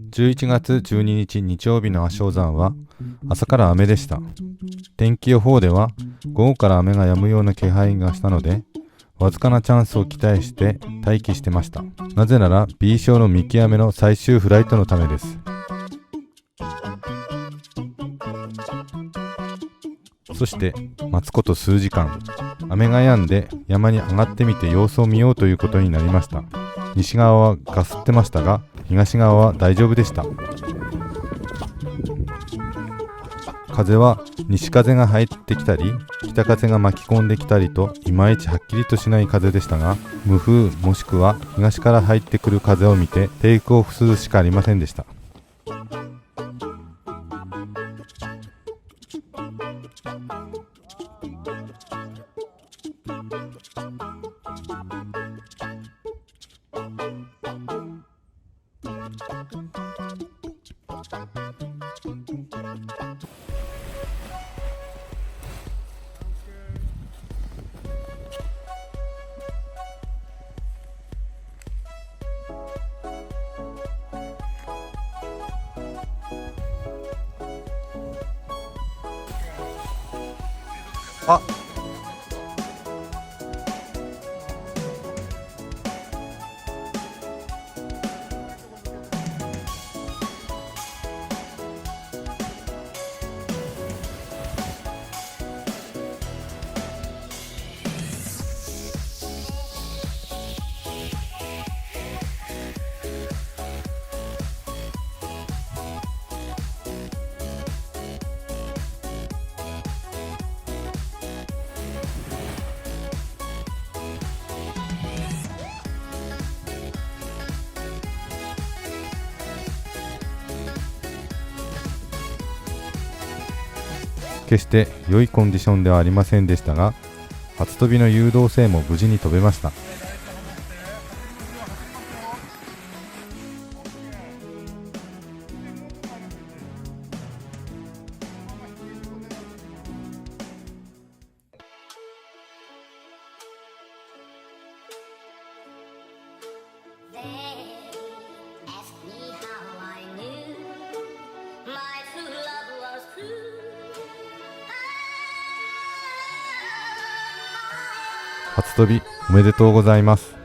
11月12日日曜日の足尾山は朝から雨でした。天気予報では午後から雨が止むような気配がしたので、わずかなチャンスを期待して待機してました。なぜなら B 賞の見極めの最終フライトのためです。そして待つこと数時間、雨が止んで山に上がってみて様子を見ようということになりました。西側はガスってましたが、東側は大丈夫でした。風は西風が入ってきたり北風が巻き込んできたりと、いまいちはっきりとしない風でしたが、無風もしくは東から入ってくる風を見てテイクオフするしかありませんでした。あ、決して良いコンディションではありませんでしたが、初飛びの誘導性も無事に飛べました。初飛びおめでとうございます。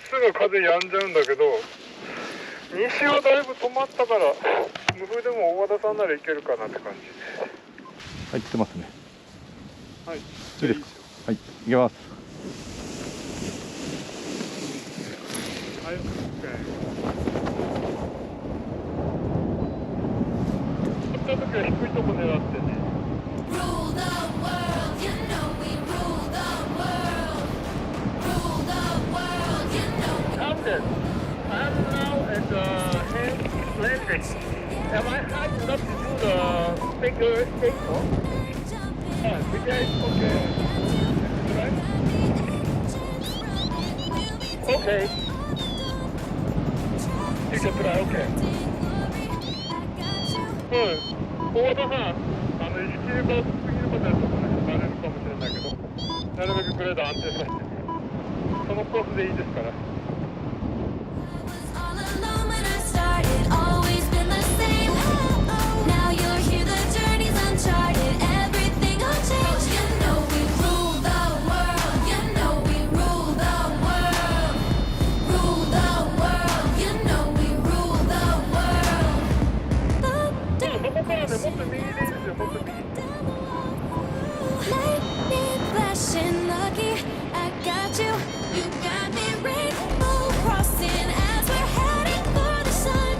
すぐ風やんじゃうんだけど、西はだいぶ止まったから、無風でも大和田さんならいけるかなって感じ。はい、来てますね。はい、いいいですか。はい、行きます。はい、OK。乗った時は低いとこ狙ってね。I'm now at the head landing. Am I high enough to do the figure eight? Figure eight, okay. Right? Okay. You can try, okay. 大和田さん、1キロ過ぎるまではちょっとね、慣れるかもしれないけど。なるべくグレード安定させて、そのコースでいいですから。All alone when I started, always been the same. Now you're here, the journey's uncharted, everything will change. You know we rule the world, you know we rule the world. Rule the world, you know we rule the world. そこからね、もっと右でいいですよ、もっと右。Lightning flashing, lucky I got you. You got me, rainbow crossing as we're heading for the sun.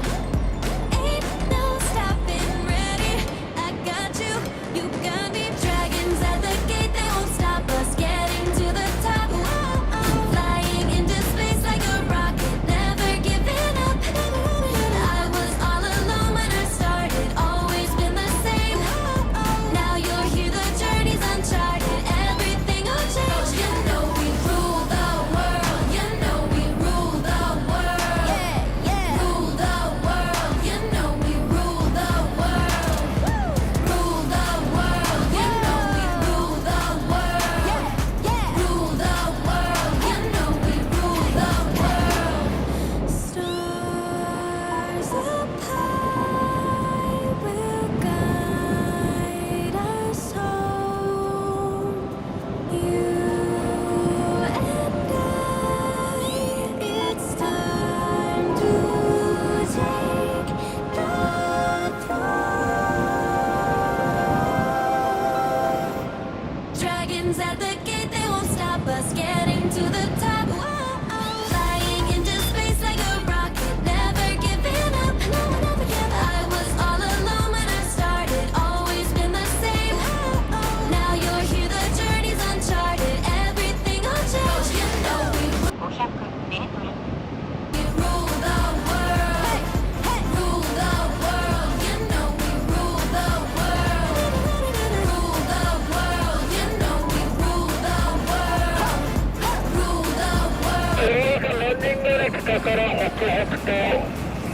Ain't no stopping, ready. I got you. You got me, dragons at the gate, they won't stop us getting to the top. Flying into space like a rocket, never giving up. I was all alone when I started, always been the same. Now you're here, the journey's uncharted, everything will change. You know we rule the world, you know we rule the world. Yeah, yeah. Rule the world, you know we rule the world. Rule the world, you know we rule the world. Yeah, yeah. Rule the world, you know we rule the world. Stars apart will guide us home. You and I, it's time to take the throne. Dragons at the gate, they won't stop us getting to the top. Flying into space like a rocket, never giving up. No, never give up. I was all alone when I started, always been the same. Now you're here, the journey's uncharted, everything will change. You know we rule the world. Rule the world. You know we rule the world. Rule the world. You know we rule the world. Rule the world. ランニングレクタから北北東、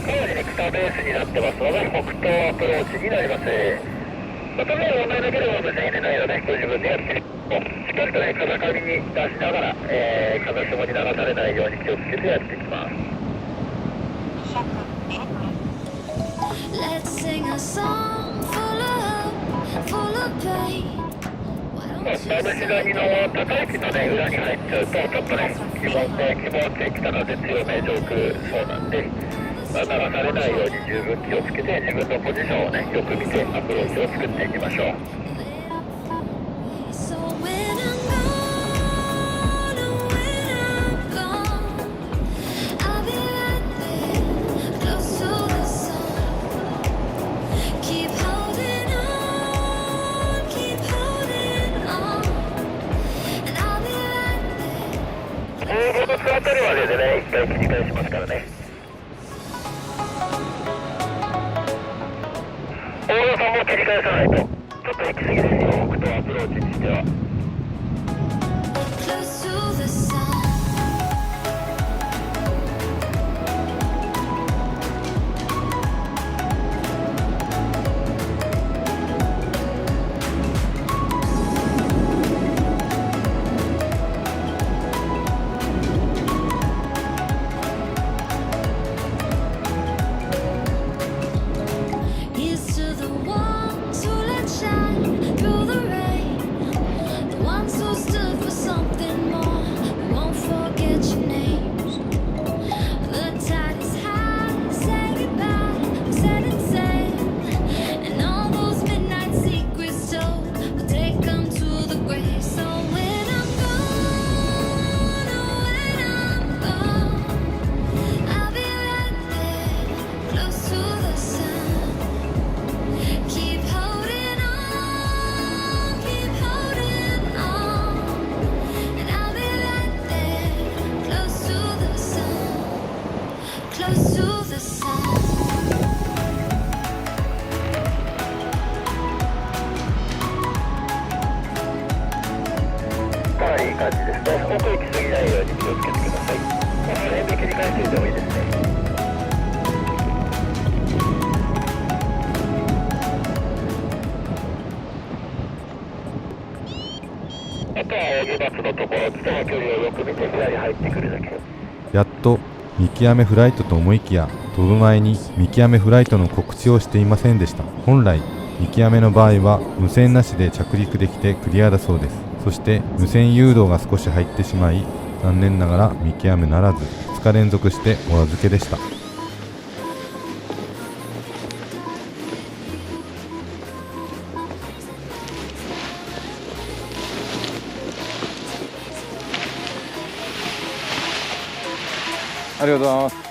工事に北ベースになってますので、北東アプローチになります。またね、問題なければ別に入れないので、ご自分でやってしっかりとね、風上に出しながら、風下に流されないように気をつけてやっていきます。Let's sing a song full of hope, full of pain. Why don't まぶし谷の高い木のね、裏に入っちゃうと、ちょっとね、気持って北風強め上空そうなんで、流されないように十分気をつけて、自分のポジションをね、よく見てアプローチを作っていきましょう。So when I'm gone, when I'm gone, I'll be right there, close to the sun. Keep holding on, keep holding on, and I'll be right there. 15分あたりまででね、一回切り返しますからね。大野さんも切り返さないと、ちょっと行き過ぎですよ、北東アプローチにしては。Close to the sun. Here's to the ones who let shine through the rain, the ones who stood for something more. We won't forget your names. The tide is high, say goodbye, we set it sail, and all those midnight secrets told, we'll take them to the grave. So when I'm gone, oh, when I'm gone, I'll be right there, close to the sun. Keep holding on, and I'll be right there, close to the sun, close to the sun. かなりいい感じですね。奥行き過ぎないように気をつけてください。この辺で切り返しておいてもいいですね。あとは荷物のところ、人の距離をよく見て左に入ってくるだけ。やっと見極めフライトと思いきや、飛ぶ前に見極めフライトの告知をしていませんでした。本来見極めの場合は無線なしで着陸できてクリアだそうです。そして無線誘導が少し入ってしまい、残念ながら見極めならず2日連続してお預けでした。ありがとうございます。